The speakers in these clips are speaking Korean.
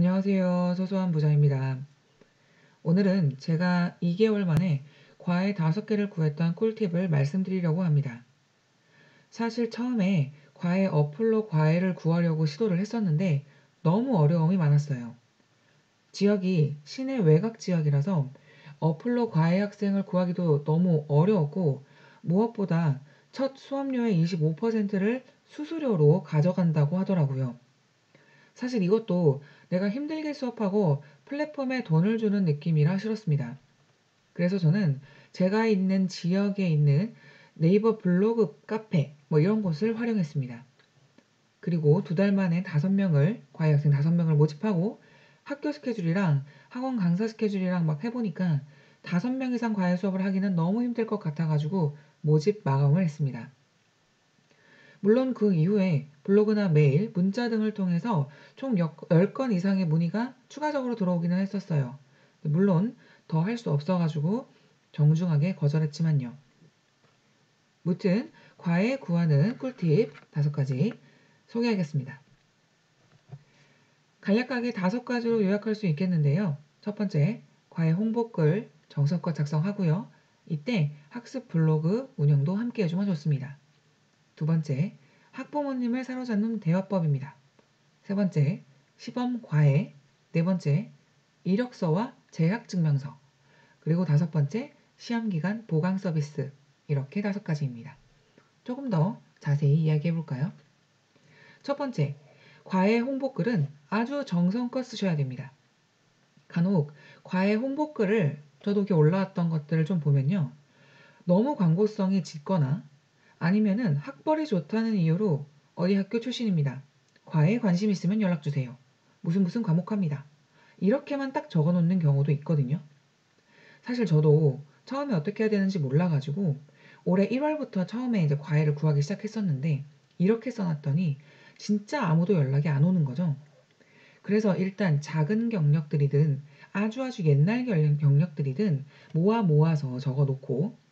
안녕하세요. 소소한 부자입니다. 오늘은 제가 2개월 만에 과외 5개를 구했던 꿀팁을 말씀드리려고 합니다. 사실 처음에 과외 어플로 과외를 구하려고 시도를 했었는데 너무 어려움이 많았어요. 지역이 시내 외곽 지역이라서 어플로 과외 학생을 구하기도 너무 어려웠고 무엇보다 첫 수업료의 25%를 수수료로 가져간다고 하더라고요. 사실 이것도 내가 힘들게 수업하고 플랫폼에 돈을 주는 느낌이라 싫었습니다. 그래서 저는 제가 있는 지역에 있는 네이버 블로그 카페 이런 곳을 활용했습니다. 그리고 2달 만에 5명을 과외 학생 5명을 모집하고 학교 스케줄이랑 학원 강사 스케줄이랑 막 해보니까 5명 이상 과외 수업을 하기는 너무 힘들 것 같아가지고 모집 마감을 했습니다. 물론 그 이후에 블로그나 메일, 문자 등을 통해서 총 10건 이상의 문의가 추가적으로 들어오기는 했었어요. 물론 더 할 수 없어가지고 정중하게 거절했지만요. 무튼 과외 구하는 꿀팁 5가지 소개하겠습니다. 간략하게 5가지로 요약할 수 있겠는데요. 첫 번째, 과외 홍보글 정성껏 작성하고요. 이때 학습 블로그 운영도 함께 해주면 좋습니다. 두 번째, 학부모님을 사로잡는 대화법입니다. 세 번째, 시범 과외. 네 번째, 이력서와 재학증명서. 그리고 5번째, 시험기간 보강 서비스. 이렇게 5가지입니다. 조금 더 자세히 이야기해 볼까요? 첫 번째, 과외 홍보글은 아주 정성껏 쓰셔야 됩니다. 간혹 과외 홍보글을 저도 이렇게 올라왔던 것들을 좀 보면요. 너무 광고성이 짙거나 아니면은 학벌이 좋다는 이유로 어디 학교 출신입니다. 과외에 관심 있으면 연락주세요. 무슨 과목합니다. 이렇게만 딱 적어 놓는 경우도 있거든요. 사실 저도 처음에 어떻게 해야 되는지 몰라가지고 올해 1월부터 처음에 이제 과외를 구하기 시작했었는데 이렇게 써놨더니 진짜 아무도 연락이 안 오는 거죠. 그래서 일단 작은 경력들이든 아주 옛날 경력들이든 모아서 적어 놓고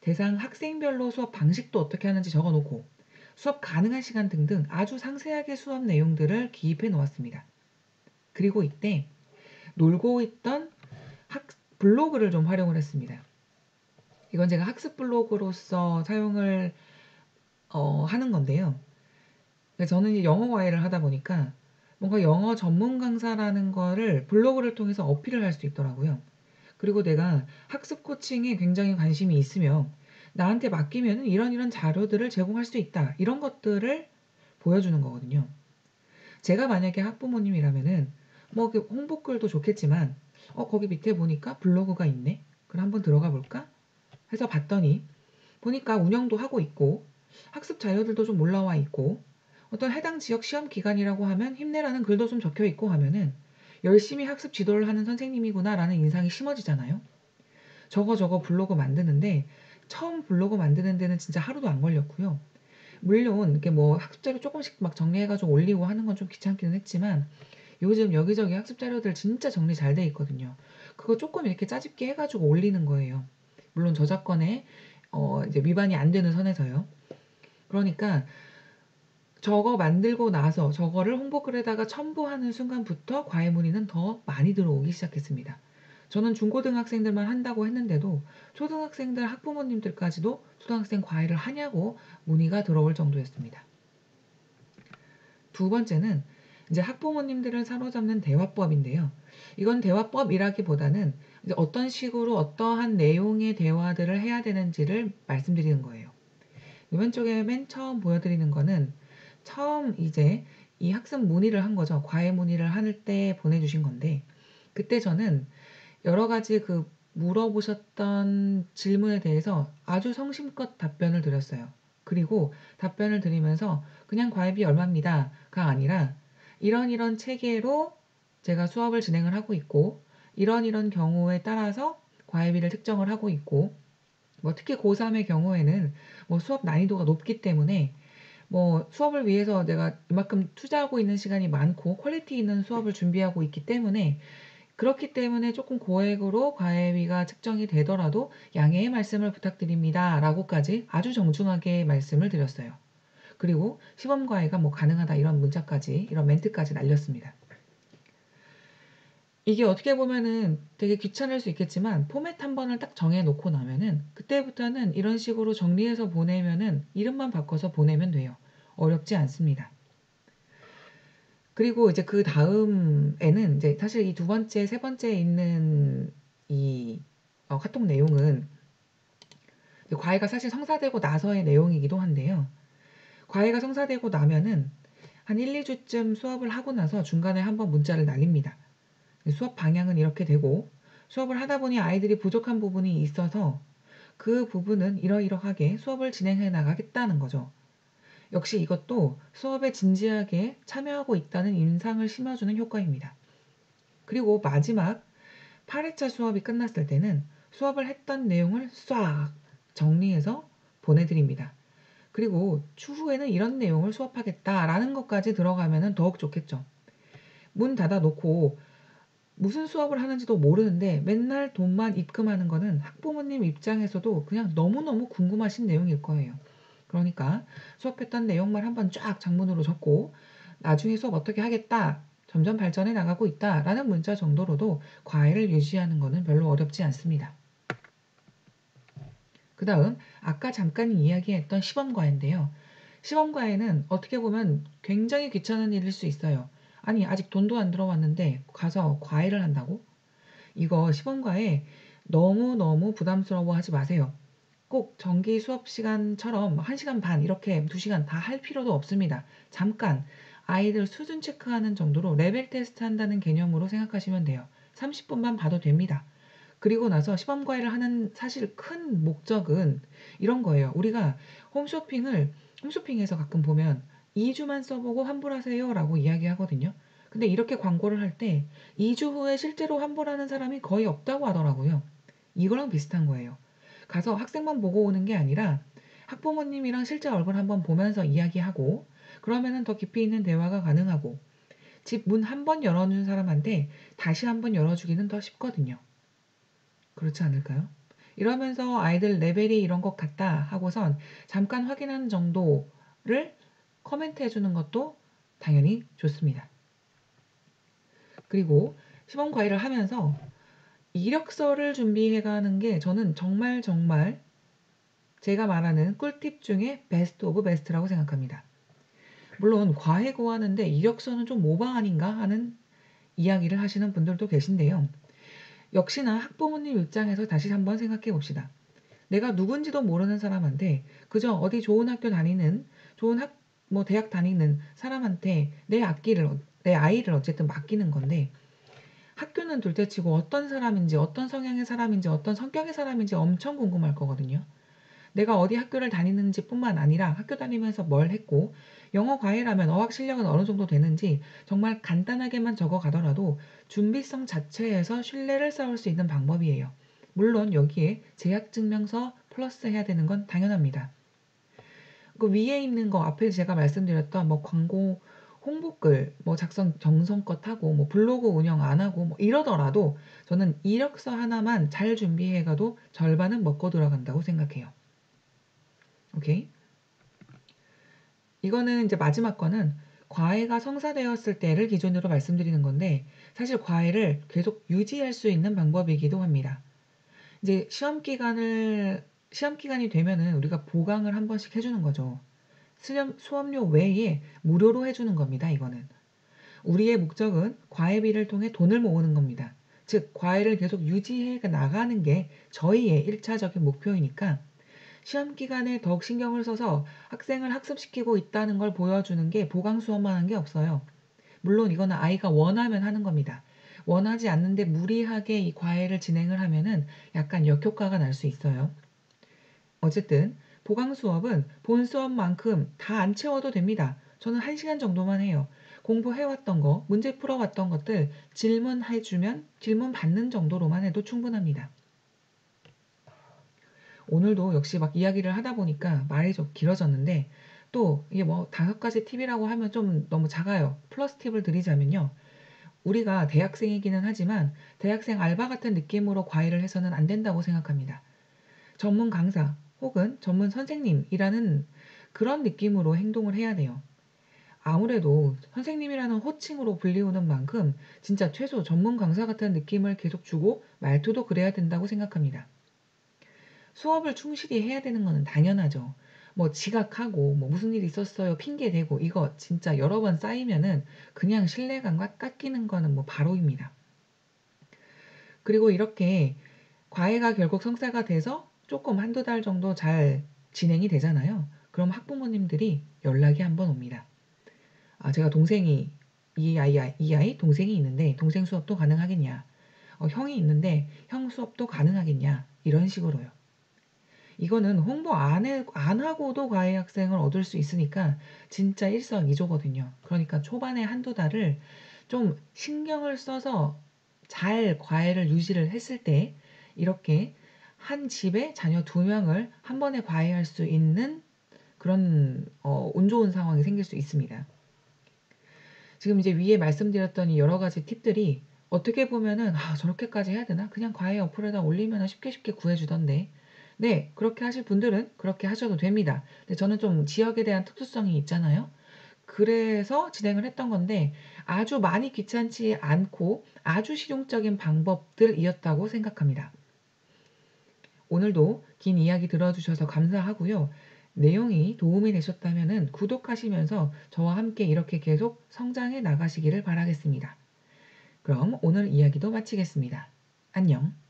대상 학생별로 수업 방식도 어떻게 하는지 적어 놓고 수업 가능한 시간 등등 아주 상세하게 수업 내용들을 기입해 놓았습니다. 그리고 이때 놀고 있던 블로그를 좀 활용을 했습니다. 이건 제가 학습 블로그로서 사용을 하는 건데요. 저는 이제 영어 과외를 하다 보니까 뭔가 영어 전문 강사라는 거를 블로그를 통해서 어필을 할 수 있더라고요. 그리고 내가 학습 코칭에 굉장히 관심이 있으며 나한테 맡기면 이런 자료들을 제공할 수 있다. 이런 것들을 보여주는 거거든요. 제가 만약에 학부모님이라면은 그 홍보글도 좋겠지만 거기 밑에 보니까 블로그가 있네. 그럼 한번 들어가 볼까? 해서 봤더니 보니까 운영도 하고 있고 학습 자료들도 좀 올라와 있고 어떤 해당 지역 시험 기간이라고 하면 힘내라는 글도 좀 적혀 있고 하면은 열심히 학습 지도를 하는 선생님이구나라는 인상이 심어지잖아요. 저거 블로그 만드는데 처음 블로그 만드는 데는 진짜 하루도 안 걸렸고요. 물론 이렇게 학습 자료 조금씩 막 정리해가지고 올리고 하는 건 좀 귀찮기는 했지만 요즘 여기저기 학습 자료들 진짜 정리 잘 돼 있거든요. 그거 조금 이렇게 짜집게 해가지고 올리는 거예요. 물론 저작권에 이제 위반이 안 되는 선에서요. 그러니까 저거 만들고 나서 저거를 홍보글에다가 첨부하는 순간부터 과외 문의는 더 많이 들어오기 시작했습니다. 저는 중고등학생들만 한다고 했는데도 초등학생들 학부모님들까지도 초등학생 과외를 하냐고 문의가 들어올 정도였습니다. 두 번째는 이제 학부모님들을 사로잡는 대화법인데요. 이건 대화법이라기보다는 이제 어떤 식으로 어떠한 내용의 대화들을 해야 되는지를 말씀드리는 거예요. 왼쪽에 맨 처음 보여드리는 거는 처음 이제 이 학습 문의를 한 거죠. 과외 문의를 할 때 보내주신 건데 그때 저는 여러 가지 물어보셨던 질문에 대해서 아주 성심껏 답변을 드렸어요. 그리고 답변을 드리면서 그냥 과외비 얼마입니다가 아니라 이런 체계로 제가 수업을 진행을 하고 있고 이런 경우에 따라서 과외비를 책정을 하고 있고 특히 고3의 경우에는 수업 난이도가 높기 때문에 수업을 위해서 내가 이만큼 투자하고 있는 시간이 많고 퀄리티 있는 수업을 준비하고 있기 때문에 그렇기 때문에 조금 고액으로 과외비가 책정이 되더라도 양해의 말씀을 부탁드립니다. 라고까지 아주 정중하게 말씀을 드렸어요. 그리고 시범 과외가 가능하다 이런 문자까지 이런 멘트까지 날렸습니다. 이게 어떻게 보면은 되게 귀찮을 수 있겠지만 포맷 한 번을 딱 정해 놓고 나면은 그때부터는 이런 식으로 정리해서 보내면은 이름만 바꿔서 보내면 돼요. 어렵지 않습니다. 그리고 이제 그다음에는 이제 사실 이 두 번째, 세 번째에 있는 이 카톡 내용은 과외가 사실 성사되고 나서의 내용이기도 한데요. 과외가 성사되고 나면은 한 1-2주쯤 수업을 하고 나서 중간에 한번 문자를 날립니다. 수업 방향은 이렇게 되고 수업을 하다 보니 아이들이 부족한 부분이 있어서 그 부분은 이러이러하게 수업을 진행해 나가겠다는 거죠. 역시 이것도 수업에 진지하게 참여하고 있다는 인상을 심어주는 효과입니다. 그리고 마지막 8회차 수업이 끝났을 때는 수업을 했던 내용을 싹 정리해서 보내드립니다. 그리고 추후에는 이런 내용을 수업하겠다라는 것까지 들어가면 더욱 좋겠죠. 문 닫아놓고 무슨 수업을 하는지도 모르는데 맨날 돈만 입금하는 거는 학부모님 입장에서도 그냥 너무너무 궁금하신 내용일 거예요. 그러니까 수업했던 내용만 한번 쫙 장문으로 적고 나중에 수업 어떻게 하겠다, 점점 발전해 나가고 있다라는 문자 정도로도 과외를 유지하는 거는 별로 어렵지 않습니다. 그 다음 아까 잠깐 이야기했던 시범과외인데요. 시범과외는 어떻게 보면 굉장히 귀찮은 일일 수 있어요. 아니 아직 돈도 안 들어왔는데 가서 과외를 한다고? 이거 시범과외 너무너무 부담스러워하지 마세요. 꼭 정기 수업 시간처럼 1시간 반 이렇게 2시간 다 할 필요도 없습니다. 잠깐 아이들 수준 체크하는 정도로 레벨 테스트 한다는 개념으로 생각하시면 돼요. 30분만 봐도 됩니다. 그리고 나서 시범과외를 하는 사실 큰 목적은 이런 거예요. 우리가 홈쇼핑에서 가끔 보면 2주만 써보고 환불하세요 라고 이야기하거든요. 근데 이렇게 광고를 할 때 2주 후에 실제로 환불하는 사람이 거의 없다고 하더라고요. 이거랑 비슷한 거예요. 가서 학생만 보고 오는 게 아니라 학부모님이랑 실제 얼굴 한번 보면서 이야기하고 그러면은 더 깊이 있는 대화가 가능하고 집 문 한 번 열어준 사람한테 다시 한 번 열어주기는 더 쉽거든요. 그렇지 않을까요? 이러면서 아이들 레벨이 이런 것 같다 하고선 잠깐 확인하는 정도를 코멘트 해주는 것도 당연히 좋습니다. 그리고 시범 과외를 하면서 이력서를 준비해가는 게 저는 정말 정말 제가 말하는 꿀팁 중에 베스트 오브 베스트라고 생각합니다. 물론 과외 구하는데 이력서는 좀 오바 아닌가 하는 이야기를 하시는 분들도 계신데요. 역시나 학부모님 입장에서 다시 한번 생각해 봅시다. 내가 누군지도 모르는 사람한테 그저 어디 좋은 학교 다니는 좋은 뭐 대학 다니는 사람한테 내 아이를 어쨌든 맡기는 건데 학교는 둘째치고 어떤 사람인지 어떤 성향의 사람인지 어떤 성격의 사람인지 엄청 궁금할 거거든요. 내가 어디 학교를 다니는지 뿐만 아니라 학교 다니면서 뭘 했고 영어 과외라면 어학 실력은 어느 정도 되는지 정말 간단하게만 적어 가더라도 준비성 자체에서 신뢰를 쌓을 수 있는 방법이에요. 물론 여기에 재학증명서 플러스 해야 되는 건 당연합니다. 그 위에 있는 거 앞에 제가 말씀드렸던 뭐 광고 홍보글 뭐 작성 정성껏 하고 뭐 블로그 운영 안 하고 뭐 이러더라도 저는 이력서 하나만 잘 준비해 가도 절반은 먹고 들어간다고 생각해요. 오케이? 이거는 이제 마지막 거는 과외가 성사되었을 때를 기준으로 말씀드리는 건데 사실 과외를 계속 유지할 수 있는 방법이기도 합니다. 이제 시험 기간이 되면은 우리가 보강을 한 번씩 해주는 거죠. 수업료 외에 무료로 해주는 겁니다. 이거는. 우리의 목적은 과외비를 통해 돈을 모으는 겁니다. 즉 과외를 계속 유지해 나가는 게 저희의 1차적인 목표이니까 시험 기간에 더욱 신경을 써서 학생을 학습시키고 있다는 걸 보여주는 게 보강 수업만 한 게 없어요. 물론 이거는 아이가 원하면 하는 겁니다. 원하지 않는데 무리하게 이 과외를 진행을 하면은 약간 역효과가 날 수 있어요. 어쨌든 보강 수업은 본 수업만큼 다 안 채워도 됩니다. 저는 1시간 정도만 해요. 공부해왔던 거, 문제 풀어왔던 것들 질문해주면 질문 받는 정도로만 해도 충분합니다. 오늘도 역시 막 이야기를 하다 보니까 말이 좀 길어졌는데 또 이게 뭐 5가지 팁이라고 하면 좀 너무 작아요. 플러스 팁을 드리자면요. 우리가 대학생이기는 하지만 대학생 알바 같은 느낌으로 과외를 해서는 안 된다고 생각합니다. 전문 강사 혹은 전문 선생님이라는 그런 느낌으로 행동을 해야 돼요. 아무래도 선생님이라는 호칭으로 불리우는 만큼 진짜 최소 전문 강사 같은 느낌을 계속 주고 말투도 그래야 된다고 생각합니다. 수업을 충실히 해야 되는 거는 당연하죠. 뭐 지각하고 뭐 "무슨 일 있었어요." 핑계 대고 이거 진짜 여러 번 쌓이면은 그냥 신뢰감과 깎이는 거는 뭐 바로입니다. 그리고 이렇게 과외가 결국 성사가 돼서 쪼끔 한두 달 정도 잘 진행이 되잖아요. 그럼 학부모님들이 연락이 한번 옵니다. "아 제가 동생이 이 아이 동생이 있는데 동생 수업도 가능하겠냐. 형이 있는데 형 수업도 가능하겠냐." 이런 식으로요. 이거는 홍보 안 하고도 과외 학생을 얻을 수 있으니까 진짜 일석이조거든요. 그러니까 초반에 한두 달을 좀 신경을 써서 잘 과외를 유지를 했을 때 이렇게 한 집에 자녀 2명을 한 번에 과외할 수 있는 그런 운 좋은 상황이 생길 수 있습니다. 지금 이제 위에 말씀드렸던 이 여러 가지 팁들이 어떻게 보면은 '아 저렇게까지 해야 되나? 그냥 과외 어플에다 올리면은 쉽게 쉽게 구해 주던데.' 네. 그렇게 하실 분들은 그렇게 하셔도 됩니다. 근데 저는 좀 지역에 대한 특수성이 있잖아요. 그래서 진행을 했던 건데 아주 많이 귀찮지 않고 아주 실용적인 방법들이었다고 생각합니다. 오늘도 긴 이야기 들어 주셔서 감사하고요. 내용이 도움이 되셨다면은 구독하시면서 저와 함께 이렇게 계속 성장해 나가시기를 바라겠습니다. 그럼 오늘 이야기도 마치겠습니다. 안녕.